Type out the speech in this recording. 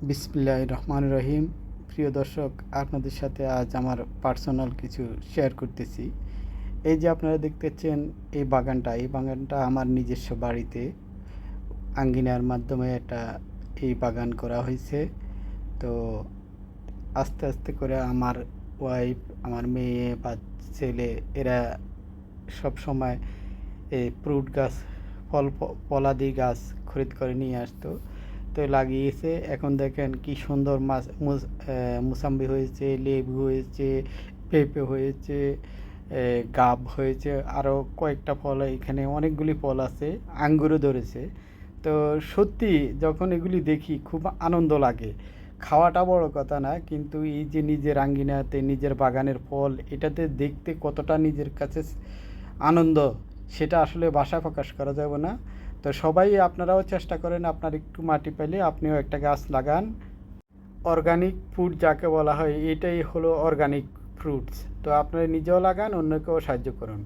বিসমিল্লাহির রহমানির রহিম। প্রিয় দর্শক, আপনাদের সাথে আজ আমার পার্সোনাল কিছু শেয়ার করতেছি। এই যে আপনারা দেখতেছেন এই বাগানটা আমার নিজস্ব বাড়িতে আঙ্গিনার মাধ্যমে এই বাগান করা হয়েছে। তো আস্তে আস্তে করে আমার ওয়াইফ, আমার মেয়ে বা ছেলে এরা সব সময় এই ফ্রুট গাছ, ফলাদি গাছ খরিদ করে নিয়ে আসতো। তো লাগিয়েছে। এখন দেখেন কি সুন্দর মুসাম্বি হয়েছে, লেবু হয়েছে, পেঁপে হয়েছে, গাব হয়েছে, আরও কয়েকটা ফল, এখানে অনেকগুলি ফল আছে, আঙ্গুরও ধরেছে। তো সত্যি যখন এগুলি দেখি খুব আনন্দ লাগে। খাওয়াটা বড় কথা না, কিন্তু এই যে নিজের আঙ্গিনাতে নিজের বাগানের ফল, এটাতে দেখতে কতটা নিজের কাছে আনন্দ, সেটা আসলে ভাষায় প্রকাশ করা যাবে না। তো সবাই আপনারাও চেষ্টা করেন, আপনার একটু মাটি পেলে আপনিও একটা গাছ লাগান। অর্গানিক ফুড যাকে বলা হয়, এটাই হলো অর্গানিক ফ্রুটস। তো আপনারা নিজেও লাগান, অন্যকেও সাহায্য করুন।